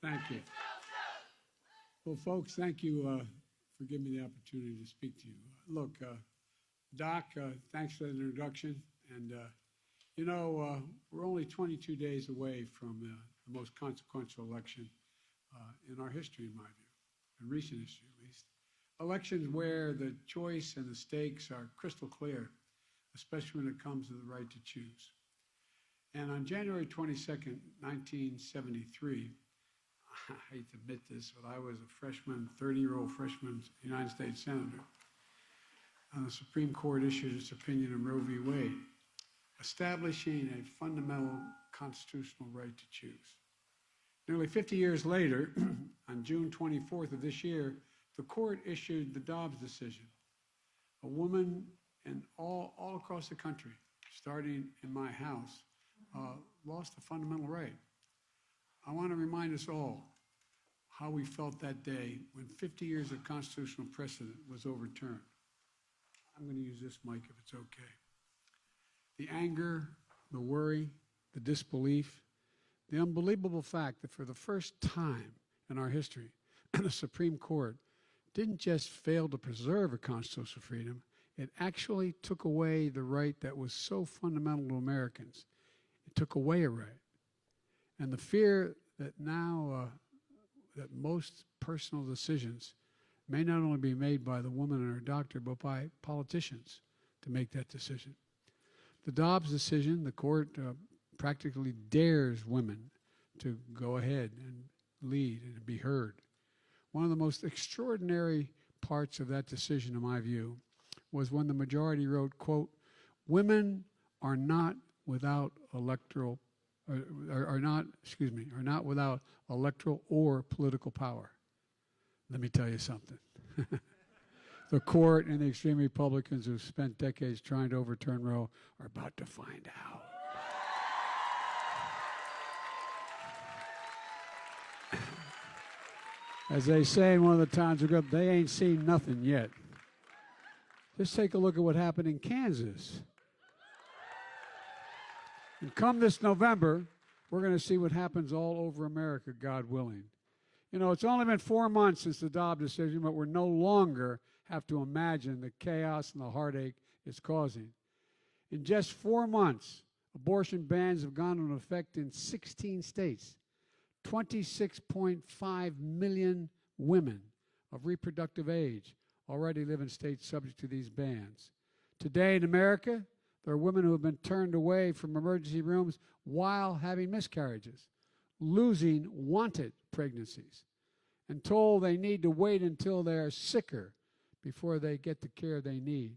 Thank you. Well, folks, thank you for giving me the opportunity to speak to you. Look, Doc, thanks for the introduction. And, you know, we're only 22 days away from the most consequential election in our history, in my view, in recent history at least. Elections where the choice and the stakes are crystal clear, especially when it comes to the right to choose. And on January 22nd, 1973, I hate to admit this, but I was a freshman, 30-year-old freshman United States Senator. And the Supreme Court issued its opinion in Roe v. Wade, establishing a fundamental constitutional right to choose. Nearly 50 years later, on June 24th of this year, the court issued the Dobbs decision. A woman and all across the country, starting in my house, lost a fundamental right. I want to remind us all how we felt that day when 50 years of constitutional precedent was overturned. I'm going to use this mic if it's okay. The anger, the worry, the disbelief, the unbelievable fact that for the first time in our history, the Supreme Court didn't just fail to preserve a constitutional freedom, it actually took away the right that was so fundamental to Americans. It took away a right. And the fear that now that most personal decisions may not only be made by the woman and her doctor, but by politicians to make that decision. The Dobbs decision, the court practically dares women to go ahead and lead and be heard. One of the most extraordinary parts of that decision, in my view, was when the majority wrote, quote, "Women are not without electoral, are not without electoral or political power." Let me tell you something. The court and the extreme Republicans who've spent decades trying to overturn Roe are about to find out. As they say in one of the towns we grew up, they ain't seen nothing yet. Just take a look at what happened in Kansas. And come this November, we're going to see what happens all over America, God willing. You know, it's only been 4 months since the Dobbs decision, but we're no longer have to imagine the chaos and the heartache it's causing. In just 4 months, abortion bans have gone into effect in 16 states. 26.5 million women of reproductive age already live in states subject to these bans. Today in America, there are women who have been turned away from emergency rooms while having miscarriages, losing wanted pregnancies, and told they need to wait until they are sicker before they get the care they need.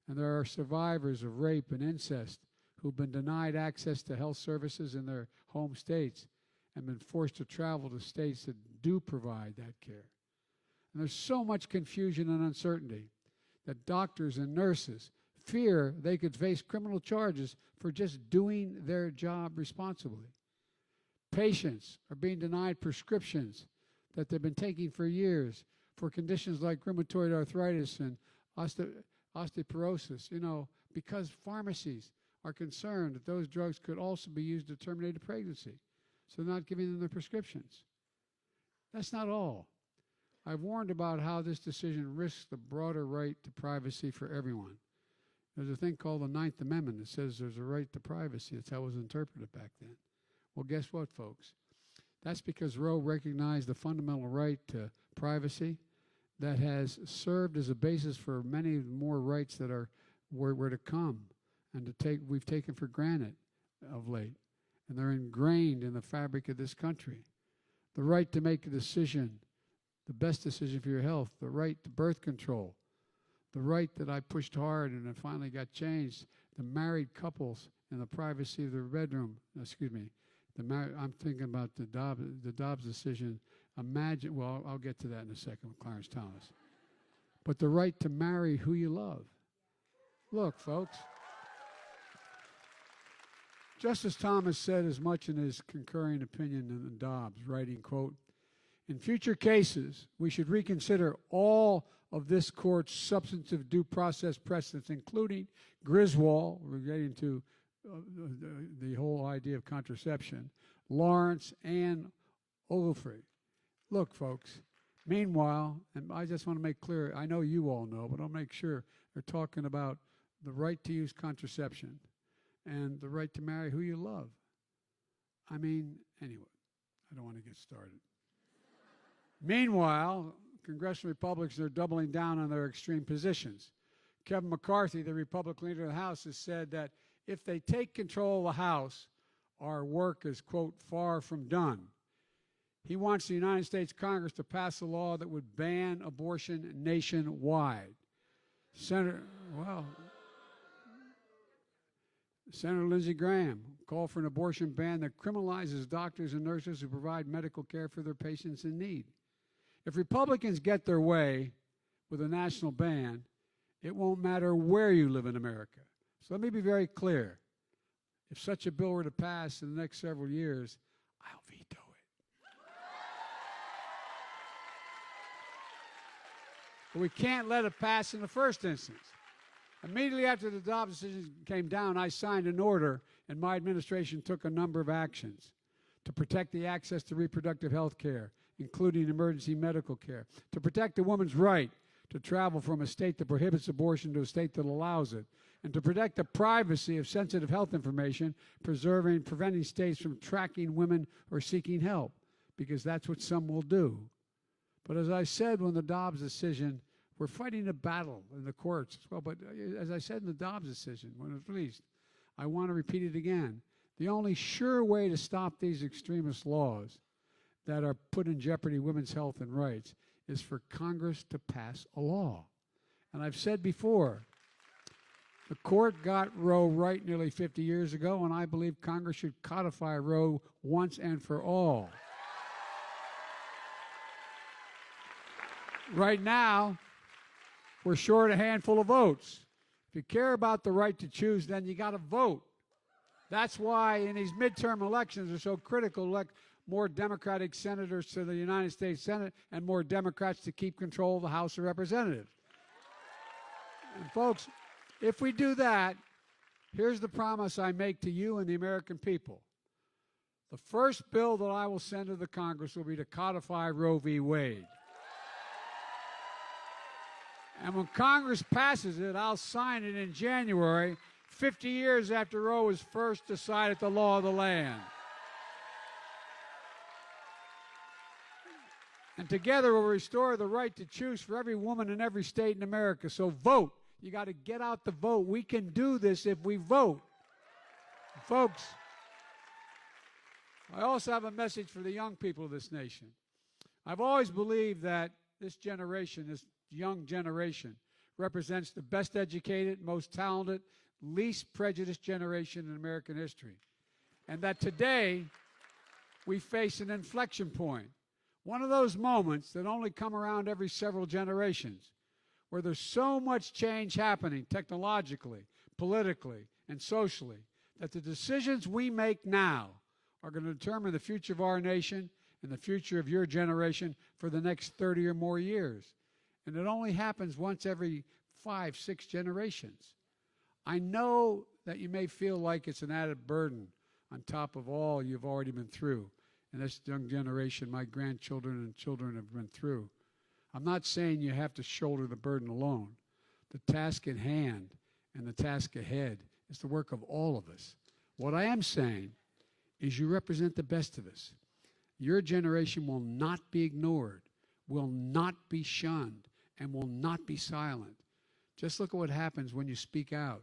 And there are survivors of rape and incest who've been denied access to health services in their home states and been forced to travel to states that do provide that care. And there's so much confusion and uncertainty that doctors and nurses fear they could face criminal charges for just doing their job responsibly. Patients are being denied prescriptions that they've been taking for years for conditions like rheumatoid arthritis and osteoporosis, you know, because pharmacies are concerned that those drugs could also be used to terminate a pregnancy. So they're not giving them the prescriptions. That's not all. I've warned about how this decision risks the broader right to privacy for everyone. There's a thing called the Ninth Amendment that says there's a right to privacy. That's how it was interpreted back then. Well, guess what, folks? That's because Roe recognized the fundamental right to privacy that has served as a basis for many more rights that were to come and we've taken for granted of late. And they're ingrained in the fabric of this country. The right to make a decision, the best decision for your health, the right to birth control, the right that I pushed hard and it finally got changed, the married couples in the privacy of their bedroom, I'm thinking about the Dobbs decision. Imagine, well, I'll get to that in a second with Clarence Thomas. But the right to marry who you love. Look, folks. Justice Thomas said as much in his concurring opinion in Dobbs, writing, quote, "In future cases, we should reconsider all of this court's substantive due process precedents, including Griswold, relating to the whole idea of contraception, Lawrence, and Ogle-free. Look, folks, meanwhile, and I just want to make clear, I know you all know, but I'll make sure they're talking about the right to use contraception and the right to marry who you love. I mean, anyway, I don't want to get started. Meanwhile, congressional Republicans are doubling down on their extreme positions. Kevin McCarthy, the Republican leader of the House, has said that if they take control of the House, our work is, quote, far from done. He wants the United States Congress to pass a law that would ban abortion nationwide. Senator Lindsey Graham called for an abortion ban that criminalizes doctors and nurses who provide medical care for their patients in need. If Republicans get their way with a national ban, it won't matter where you live in America. So let me be very clear. If such a bill were to pass in the next several years, I'll veto it. But we can't let it pass in the first instance. Immediately after the Dobbs decision came down, I signed an order, and my administration took a number of actions to protect the access to reproductive health care, including emergency medical care, to protect a woman's right to travel from a state that prohibits abortion to a state that allows it, and to protect the privacy of sensitive health information, preventing states from tracking women or seeking help, because that's what some will do. But as I said when the Dobbs decision, we're fighting a battle in the courts as well. But as I said in the Dobbs decision, when it was released, I want to repeat it again. The only sure way to stop these extremist laws that are put in jeopardy women's health and rights is for Congress to pass a law. And I've said before, the court got Roe right nearly 50 years ago, and I believe Congress should codify Roe once and for all. Right now, we're short a handful of votes. If you care about the right to choose, then you got to vote. That's why in these midterm elections are so critical to elect more Democratic senators to the United States Senate and more Democrats to keep control of the House of Representatives. And folks, if we do that, here's the promise I make to you and the American people. The first bill that I will send to the Congress will be to codify Roe v. Wade. And when Congress passes it, I'll sign it in January, 50 years after Roe was first decided the law of the land. And together we'll restore the right to choose for every woman in every state in America. So vote. You got to get out the vote. We can do this if we vote. Folks, I also have a message for the young people of this nation. I've always believed that this generation, this young generation, represents the best educated, most talented, least prejudiced generation in American history. And that today we face an inflection point. One of those moments that only come around every several generations, where there's so much change happening technologically, politically, and socially, that the decisions we make now are going to determine the future of our nation and the future of your generation for the next 30 or more years. And it only happens once every 5, 6 generations. I know that you may feel like it's an added burden on top of all you've already been through. And this young generation, my grandchildren and children have been through. I'm not saying you have to shoulder the burden alone. The task at hand and the task ahead is the work of all of us. What I am saying is you represent the best of us. Your generation will not be ignored, will not be shunned, and will not be silent. Just look at what happens when you speak out.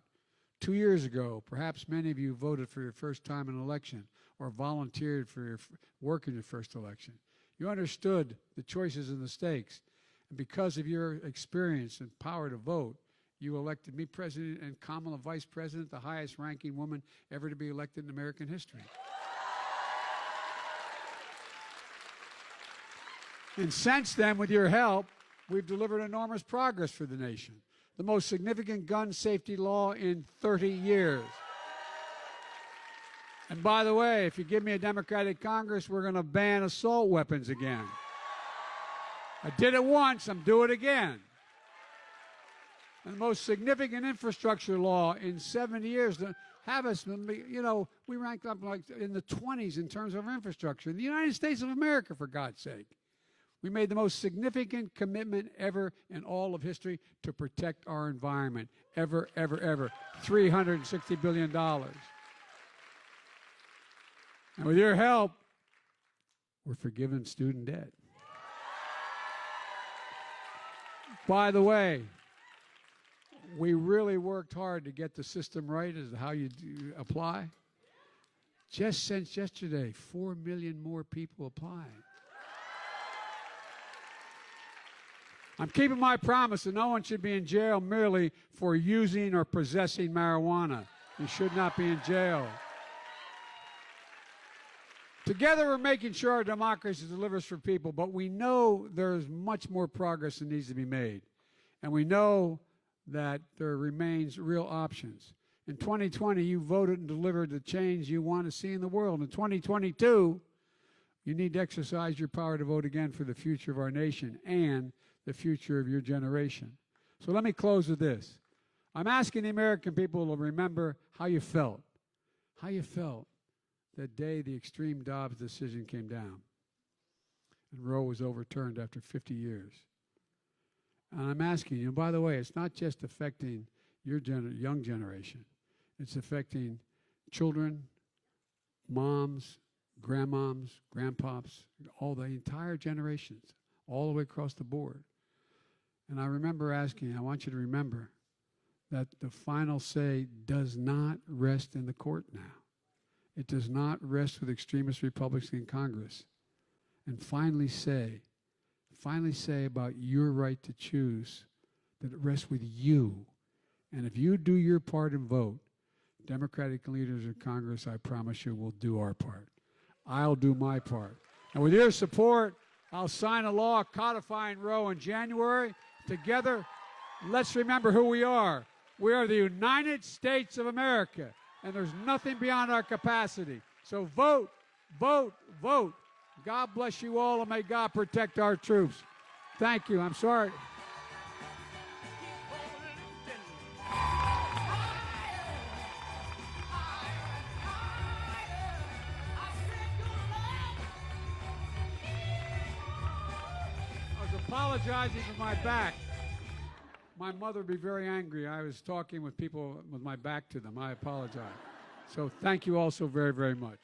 2 years ago, perhaps many of you voted for your first time in an election or volunteered for your work in your first election. You understood the choices and the stakes. And because of your experience and power to vote, you elected me president and Kamala vice president, the highest ranking woman ever to be elected in American history. And since then, with your help, we've delivered enormous progress for the nation. The most significant gun safety law in 30 years. And by the way, if you give me a Democratic Congress, we're going to ban assault weapons again. I did it once, I'm doing it again. And the most significant infrastructure law in 70 years. have us, you know, we ranked up like in the 20s in terms of infrastructure. In the United States of America, for God's sake. We made the most significant commitment ever in all of history to protect our environment. Ever, ever, ever. $360 billion. And with your help, we're forgiving student debt. By the way, we really worked hard to get the system right as to how you apply. Just since yesterday, 4 million more people applied. I'm keeping my promise that no one should be in jail merely for using or possessing marijuana. You should not be in jail. Together, we're making sure our democracy delivers for people, but we know there's much more progress that needs to be made. And we know that there remains real options. In 2020, you voted and delivered the change you want to see in the world. In 2022, you need to exercise your power to vote again for the future of our nation and the future of your generation. So let me close with this. I'm asking the American people to remember how you felt that day the extreme Dobbs decision came down and Roe was overturned after 50 years. And I'm asking you, and by the way, it's not just affecting your young generation. It's affecting children, moms, grandmoms, grandpops, all the entire generations, all the way across the board. And I remember asking, I want you to remember that the final say does not rest in the court now. It does not rest with extremist Republicans in Congress. And finally say about your right to choose that it rests with you. And if you do your part and vote, Democratic leaders in Congress, I promise you, will do our part. I'll do my part. And with your support, I'll sign a law codifying Roe in January. Together, let's remember who we are. We are the United States of America, and there's nothing beyond our capacity. So vote, vote, vote. God bless you all, and may God protect our troops. Thank you. I'm sorry. Apologizing for my back. My mother would be very angry. I was talking with people with my back to them. I apologize. So thank you all so very, very much.